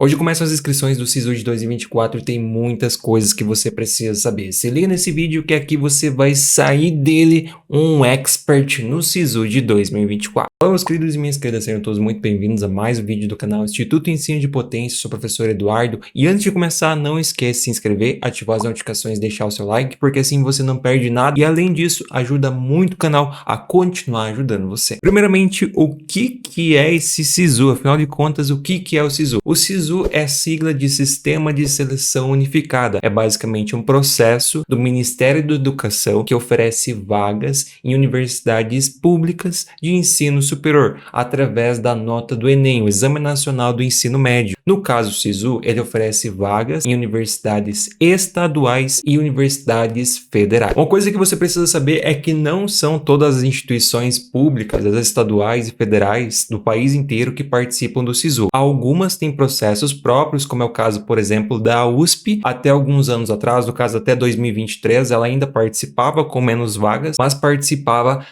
Hoje começam as inscrições do SISU de 2024 e tem muitas coisas que você precisa saber. Se liga nesse vídeo que aqui você vai sair dele um expert no SISU de 2024. Olá meus queridos e minhas queridas, sejam todos muito bem-vindos a mais um vídeo do canal Instituto Ensino de Potência. Sou o professor Eduardo e antes de começar não esquece de se inscrever, ativar as notificações e deixar o seu like, porque assim você não perde nada e além disso ajuda muito o canal a continuar ajudando você. Primeiramente, o que é esse SISU? Afinal de contas, o que é o SISU? O SISU é a sigla de Sistema de Seleção Unificada. É basicamente um processo do Ministério da Educação que oferece vagas em universidades públicas de ensino superior através da nota do Enem, o Exame Nacional do Ensino Médio. No caso, o SISU, ele oferece vagas em universidades estaduais e universidades federais. Uma coisa que você precisa saber é que não são todas as instituições públicas, as estaduais e federais do país inteiro que participam do SISU. Algumas têm processos próprios, como é o caso, por exemplo, da USP. Até alguns anos atrás, no caso até 2023, ela ainda participava com menos vagas,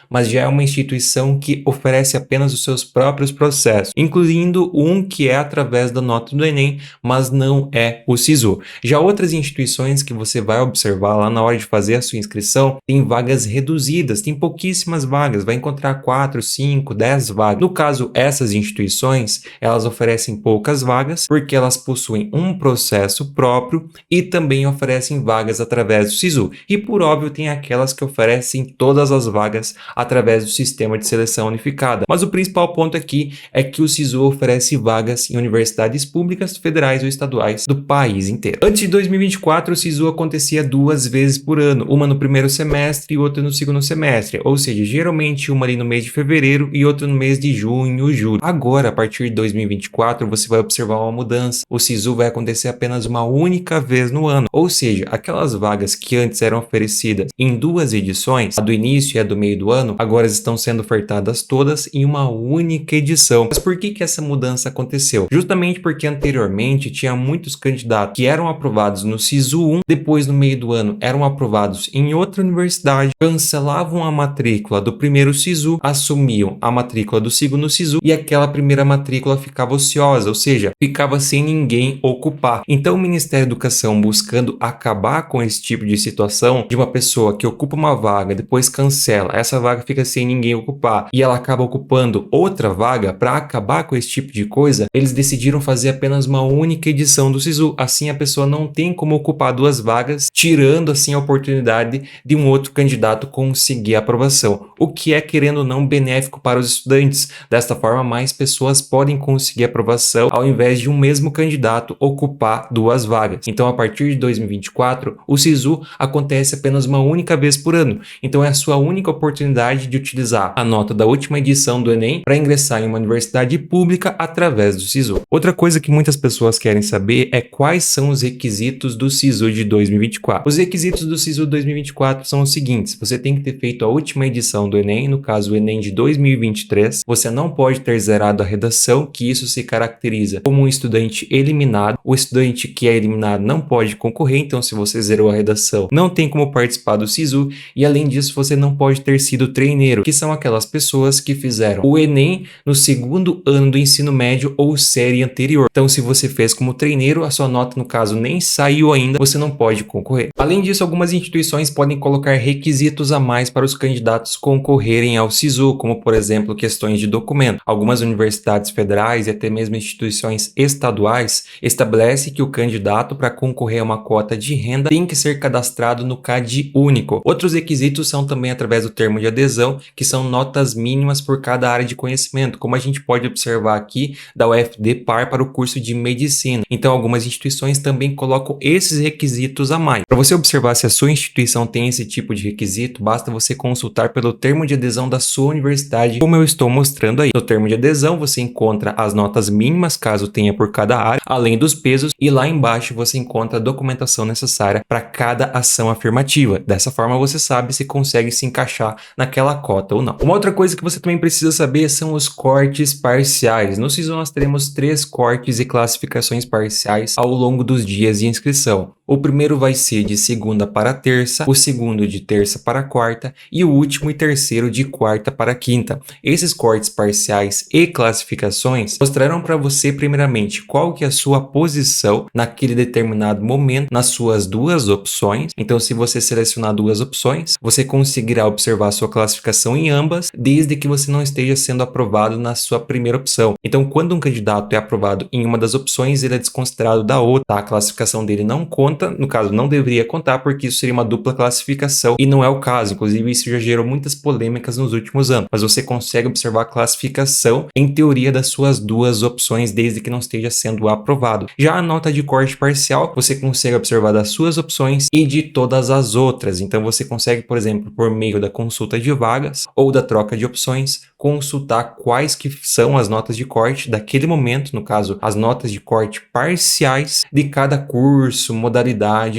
mas já é uma instituição que oferece apenas os seus próprios processos, incluindo um que é através da nota do Enem, mas não é o SISU. Já outras instituições que você vai observar lá na hora de fazer a sua inscrição, tem vagas reduzidas, tem pouquíssimas vagas, vai encontrar 4, 5, 10 vagas. No caso, essas instituições, elas oferecem poucas vagas, porque elas possuem um processo próprio e também oferecem vagas através do SISU. E por óbvio, tem aquelas que oferecem todas as vagas através do Sistema de Seleção Unificada. Mas o principal ponto aqui é que o SISU oferece vagas em universidades públicas, federais ou estaduais do país inteiro. Antes de 2024, o SISU acontecia 2 vezes por ano, uma no primeiro semestre e outra no segundo semestre, ou seja, geralmente uma ali no mês de fevereiro e outra no mês de junho, julho. Agora, a partir de 2024, você vai observar uma mudança. O SISU vai acontecer apenas uma única vez no ano, ou seja, aquelas vagas que antes eram oferecidas em 2 edições, a do início e a do meio do ano, agora estão sendo ofertadas todas em uma única edição. Mas por que essa mudança aconteceu? Justamente porque anteriormente tinha muitos candidatos que eram aprovados no SISU 1, depois no meio do ano eram aprovados em outra universidade, cancelavam a matrícula do primeiro SISU, assumiam a matrícula do segundo SISU e aquela primeira matrícula ficava ociosa, ou seja, ficava sem ninguém ocupar. Então o Ministério da Educação, buscando acabar com esse tipo de situação de uma pessoa que ocupa uma vaga, depois cancela, essa vaga fica sem ninguém ocupar e ela acaba ocupando outra vaga, para acabar com esse tipo de coisa, eles decidiram fazer apenas uma única edição do SISU. Assim a pessoa não tem como ocupar 2 vagas, tirando assim a oportunidade de um outro candidato conseguir a aprovação, o que é, querendo ou não, benéfico para os estudantes. Desta forma, mais pessoas podem conseguir aprovação ao invés de um mesmo candidato ocupar 2 vagas. Então, a partir de 2024, o SISU acontece apenas uma única vez por ano. Então, é a sua única oportunidade de utilizar a nota da última edição do Enem para ingressar em uma universidade pública através do SISU. Outra coisa que muitas pessoas querem saber é quais são os requisitos do SISU de 2024. Os requisitos do SISU 2024 são os seguintes: você tem que ter feito a última edição do Enem, no caso o Enem de 2023, você não pode ter zerado a redação, que isso se caracteriza como um estudante eliminado. O estudante que é eliminado não pode concorrer, então se você zerou a redação, não tem como participar do SISU, e além disso você não pode ter sido treineiro, que são aquelas pessoas que fizeram o Enem no segundo ano do ensino médio ou série anterior. Então se você fez como treineiro, a sua nota no caso nem saiu ainda, você não pode concorrer. Além disso, algumas instituições podem colocar requisitos a mais para os candidatos concorrerem ao SISU, como por exemplo questões de documento. Algumas universidades federais e até mesmo instituições estaduais estabelecem que o candidato, para concorrer a uma cota de renda, tem que ser cadastrado no CAD único. Outros requisitos são também através do termo de adesão, que são notas mínimas por cada área de conhecimento, como a gente pode observar aqui da UFD-Par para o curso de medicina. Então algumas instituições também colocam esses requisitos a mais. Para você observar se a sua instituição tem esse tipo de requisito, basta você consultar pelo termo de adesão da sua universidade, como eu estou mostrando aí. No termo de adesão você encontra as notas mínimas, caso tenha por cada área, além dos pesos, e lá embaixo você encontra a documentação necessária para cada ação afirmativa. Dessa forma você sabe se consegue se encaixar naquela cota ou não. Uma outra coisa que você também precisa saber são os cortes parciais. No SISU nós teremos 3 cortes cortes e classificações parciais ao longo dos dias de inscrição. O primeiro vai ser de segunda para terça, o segundo de terça para quarta e o último e terceiro de quarta para quinta. Esses cortes parciais e classificações mostrarão para você primeiramente qual que é a sua posição naquele determinado momento nas suas duas opções. Então, se você selecionar duas opções, você conseguirá observar sua classificação em ambas, desde que você não esteja sendo aprovado na sua primeira opção. Então, quando um candidato é aprovado em uma das opções, ele é desconsiderado da outra, tá? A classificação dele não conta, no caso, não deveria contar, porque isso seria uma dupla classificação e não é o caso. Inclusive, isso já gerou muitas polêmicas nos últimos anos, mas você consegue observar a classificação em teoria das suas duas opções, desde que não esteja sendo aprovado. Já a nota de corte parcial, você consegue observar das suas opções e de todas as outras. Então, você consegue, por exemplo, por meio da consulta de vagas ou da troca de opções, consultar quais que são as notas de corte daquele momento, no caso, as notas de corte parciais de cada curso, modalidade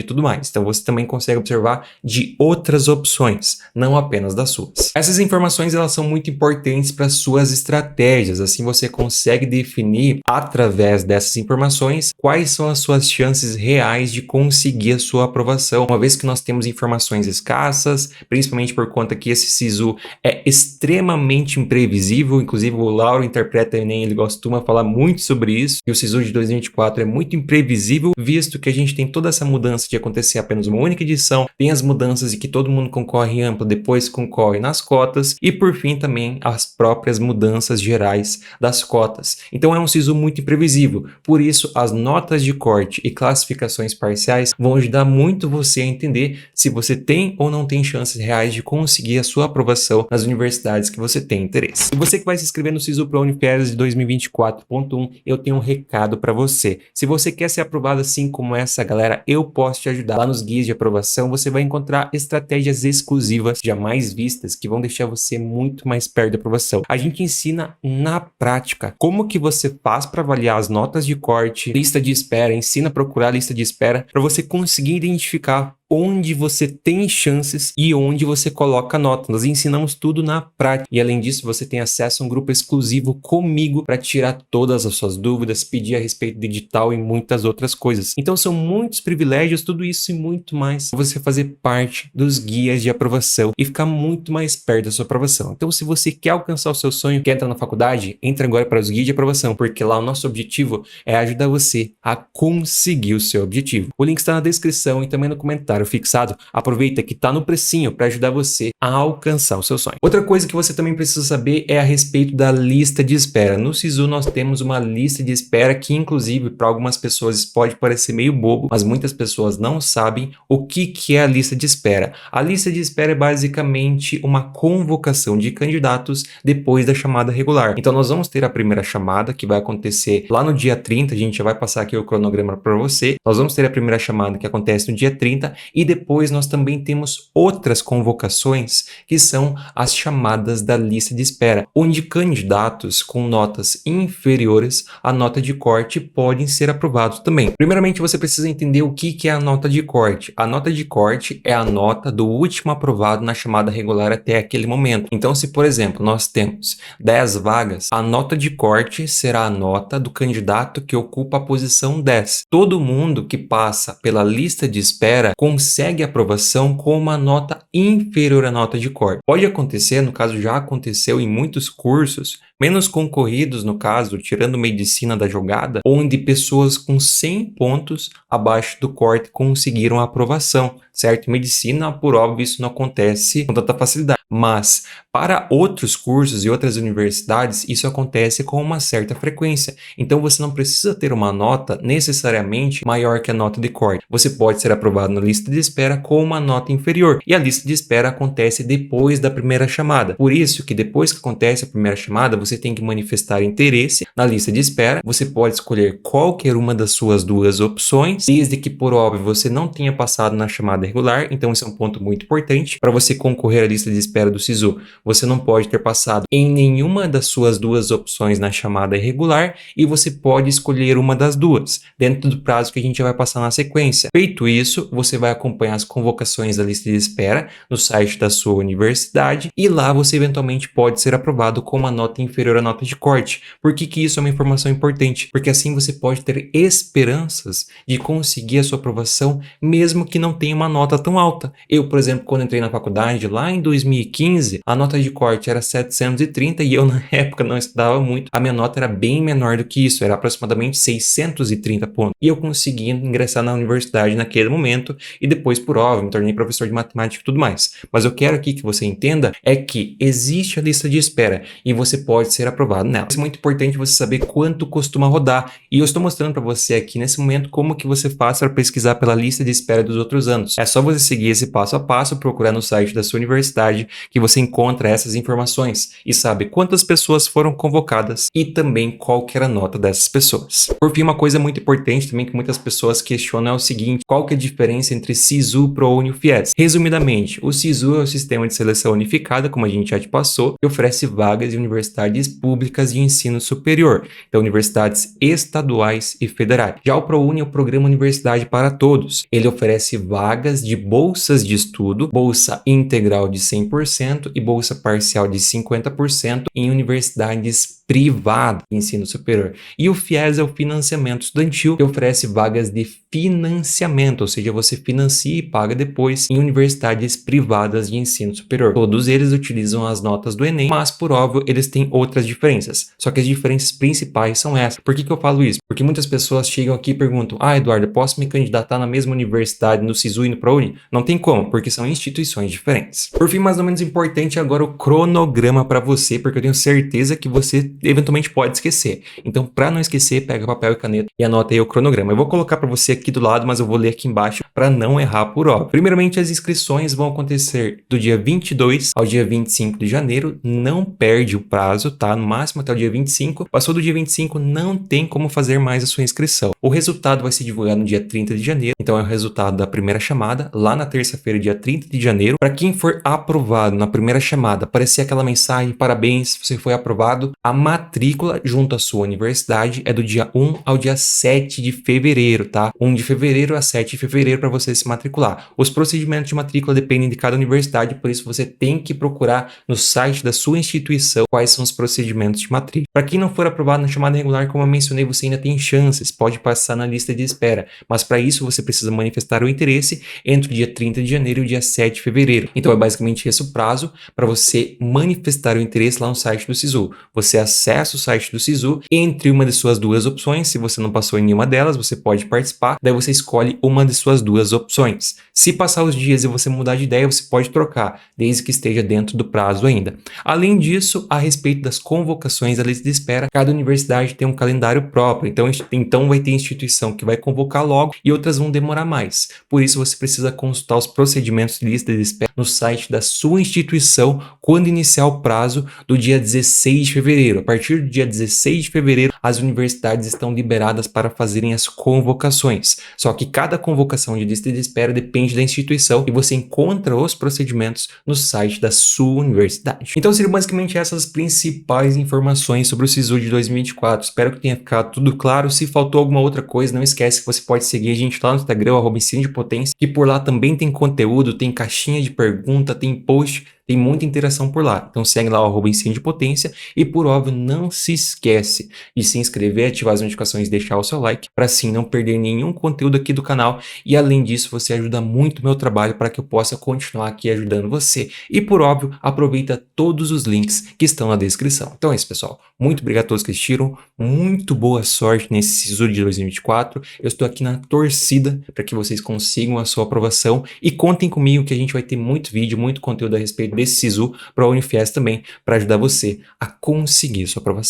e tudo mais. Então, você também consegue observar de outras opções, não apenas das suas. Essas informações, elas são muito importantes para suas estratégias, assim você consegue definir, através dessas informações, quais são as suas chances reais de conseguir a sua aprovação, uma vez que nós temos informações escassas, principalmente por conta que esse SISU é extremamente imprevisível. Inclusive o Lauro interpreta o Enem, ele costuma falar muito sobre isso, que o SISU de 2024 é muito imprevisível, visto que a gente tem toda essa mudança de acontecer apenas uma única edição, tem as mudanças de que todo mundo concorre amplo, depois concorre nas cotas, e por fim também as próprias mudanças gerais das cotas. Então é um SISU muito imprevisível, por isso as notas de corte e classificações parciais vão ajudar muito você a entender se você tem ou não tem chances reais de conseguir a sua aprovação nas universidades que você tem interesse. E você que vai se inscrever no SISU ProUniFérias de 2024.1, eu tenho um recado para você. Se você quer ser aprovado assim como essa galera, eu posso te ajudar. Lá nos guias de aprovação você vai encontrar estratégias exclusivas jamais vistas que vão deixar você muito mais perto da aprovação. A gente ensina na prática como que você faz para avaliar as notas de corte, lista de espera, ensina a procurar a lista de espera para você conseguir identificar onde você tem chances e onde você coloca nota. Nós ensinamos tudo na prática. E além disso, você tem acesso a um grupo exclusivo comigo para tirar todas as suas dúvidas, pedir a respeito de edital e muitas outras coisas. Então são muitos privilégios, tudo isso e muito mais para você fazer parte dos guias de aprovação e ficar muito mais perto da sua aprovação. Então, se você quer alcançar o seu sonho, quer entrar na faculdade, entra agora para os guias de aprovação, porque lá o nosso objetivo é ajudar você a conseguir o seu objetivo. O link está na descrição e também no comentário fixado. Aproveita que tá no precinho para ajudar você a alcançar o seu sonho. Outra coisa que você também precisa saber é a respeito da lista de espera. No SISU nós temos uma lista de espera que, inclusive, para algumas pessoas pode parecer meio bobo, mas muitas pessoas não sabem o que é a lista de espera. A lista de espera é basicamente uma convocação de candidatos depois da chamada regular. Então nós vamos ter a primeira chamada, que vai acontecer lá no dia 30, a gente já vai passar aqui o cronograma para você. Nós vamos ter a primeira chamada que acontece no dia 30 e depois nós também temos outras convocações que são as chamadas da lista de espera, onde candidatos com notas inferiores à nota de corte podem ser aprovados também. Primeiramente, você precisa entender o que é a nota de corte. A nota de corte é a nota do último aprovado na chamada regular até aquele momento. Então, se por exemplo, nós temos 10 vagas, a nota de corte será a nota do candidato que ocupa a posição 10. Todo mundo que passa pela lista de espera consegue aprovação com uma nota inferior à nota de corte. Pode acontecer, no caso já aconteceu em muitos cursos, menos concorridos no caso, tirando medicina da jogada, onde pessoas com 100 pontos abaixo do corte conseguiram a aprovação, certo? Medicina, por óbvio, isso não acontece com tanta facilidade, mas para outros cursos e outras universidades, isso acontece com uma certa frequência. Então você não precisa ter uma nota necessariamente maior que a nota de corte. Você pode ser aprovado na lista de espera com uma nota inferior, e a lista de espera acontece depois da primeira chamada. Por isso que depois que acontece a primeira chamada, você tem que manifestar interesse na lista de espera. Você pode escolher qualquer uma das suas duas opções, desde que, por óbvio, você não tenha passado na chamada regular. Então esse é um ponto muito importante. Para você concorrer à lista de espera do SISU, você não pode ter passado em nenhuma das suas duas opções na chamada irregular, e você pode escolher uma das duas, dentro do prazo que a gente vai passar na sequência. Feito isso, você vai acompanhar as convocações da lista de espera no site da sua universidade, e lá você eventualmente pode ser aprovado com uma nota inferior inferior à nota de corte. Por que que isso é uma informação importante? Porque assim você pode ter esperanças de conseguir a sua aprovação, mesmo que não tenha uma nota tão alta. Eu, por exemplo, quando entrei na faculdade, lá em 2015, a nota de corte era 730 e eu, na época, não estudava muito. A minha nota era bem menor do que isso, era aproximadamente 630 pontos. E eu consegui ingressar na universidade naquele momento e depois, por óbvio, me tornei professor de matemática e tudo mais. Mas eu quero aqui que você entenda é que existe a lista de espera e você pode ser aprovado nela. É muito importante você saber quanto costuma rodar. E eu estou mostrando para você aqui nesse momento como que você faz para pesquisar pela lista de espera dos outros anos. É só você seguir esse passo a passo, procurar no site da sua universidade que você encontra essas informações e sabe quantas pessoas foram convocadas e também qual que era a nota dessas pessoas. Por fim, uma coisa muito importante também que muitas pessoas questionam é o seguinte: qual que é a diferença entre SISU, ProUni e FIES? Resumidamente, o SISU é o Sistema de Seleção Unificada, como a gente já te passou, que oferece vagas em universidades públicas de ensino superior, então universidades estaduais e federais. Já o ProUni é o Programa Universidade para Todos. Ele oferece vagas de bolsas de estudo, bolsa integral de 100% e bolsa parcial de 50% em universidades privadas de ensino superior. E o FIES é o financiamento estudantil, que oferece vagas de financiamento, ou seja, você financia e paga depois em universidades privadas de ensino superior. Todos eles utilizam as notas do Enem, mas por óbvio eles têm outras diferenças. Só que as diferenças principais são essas. Por que eu falo isso? Porque muitas pessoas chegam aqui e perguntam: Eduardo, posso me candidatar na mesma universidade no SISU e no ProUni? Não tem como, porque são instituições diferentes. Por fim, mais ou menos importante agora o cronograma para você, porque eu tenho certeza que você eventualmente pode esquecer. Então, para não esquecer, pega papel e caneta e anota aí o cronograma. Eu vou colocar para você aqui do lado, mas eu vou ler aqui embaixo para não errar por óbvio. Primeiramente, as inscrições vão acontecer do dia 22 ao dia 25 de janeiro. Não perde o prazo, tá? No máximo até o dia 25. Passou do dia 25, não tem como fazer mais a sua inscrição. O resultado vai ser divulgado no dia 30 de janeiro. Então, é o resultado da primeira chamada, lá na terça-feira, dia 30 de janeiro. Para quem for aprovado na primeira chamada, aparecer aquela mensagem: parabéns, você foi aprovado. A matrícula junto à sua universidade é do dia 1 ao dia 7 de fevereiro, tá? 1 de fevereiro a 7 de fevereiro para você se matricular. Os procedimentos de matrícula dependem de cada universidade, por isso você tem que procurar no site da sua instituição quais são os procedimentos de matrícula. Para quem não for aprovado na chamada regular, como eu mencionei, você ainda tem chances, pode passar na lista de espera, mas para isso você precisa manifestar o interesse entre o dia 30 de janeiro e o dia 7 de fevereiro. Então é basicamente esse o prazo para você manifestar o interesse lá no site do SISU. Você acessa o site do SISU, entre uma de suas duas opções. Se você não passou em nenhuma delas, você pode participar, daí você escolhe uma de suas duas opções. Se passar os dias e você mudar de ideia, você pode trocar, desde que esteja dentro do prazo ainda. Além disso, a respeito das convocações da lista de espera, cada universidade tem um calendário próprio, então vai ter instituição que vai convocar logo e outras vão demorar mais. Por isso você precisa consultar os procedimentos de lista de espera no site da sua instituição quando iniciar o prazo do dia 16 de fevereiro. A partir do dia 16 de fevereiro, as universidades estão liberadas para fazerem as convocações. Só que cada convocação de lista de espera depende da instituição e você encontra os procedimentos no site da sua universidade. Então seriam basicamente essas principais informações sobre o SISU de 2024. Espero que tenha ficado tudo claro. Se faltou alguma outra coisa, não esquece que você pode seguir a gente lá no Instagram, @ensino-de-potência, que por lá também tem conteúdo, tem caixinha de pergunta, tem post, tem muita interação por lá. Então segue lá o @ensino-de-potência e, por óbvio, não se esquece de se inscrever, ativar as notificações e deixar o seu like para assim não perder nenhum conteúdo aqui do canal. E além disso, você ajuda muito o meu trabalho para que eu possa continuar aqui ajudando você. E, por óbvio, aproveita todos os links que estão na descrição. Então é isso, pessoal. Muito obrigado a todos que assistiram. Muito boa sorte nesse SISU de 2024. Eu estou aqui na torcida para que vocês consigam a sua aprovação e contem comigo que a gente vai ter muito vídeo, muito conteúdo a respeito desse SISU para a UniFies também, para ajudar você a conseguir sua aprovação.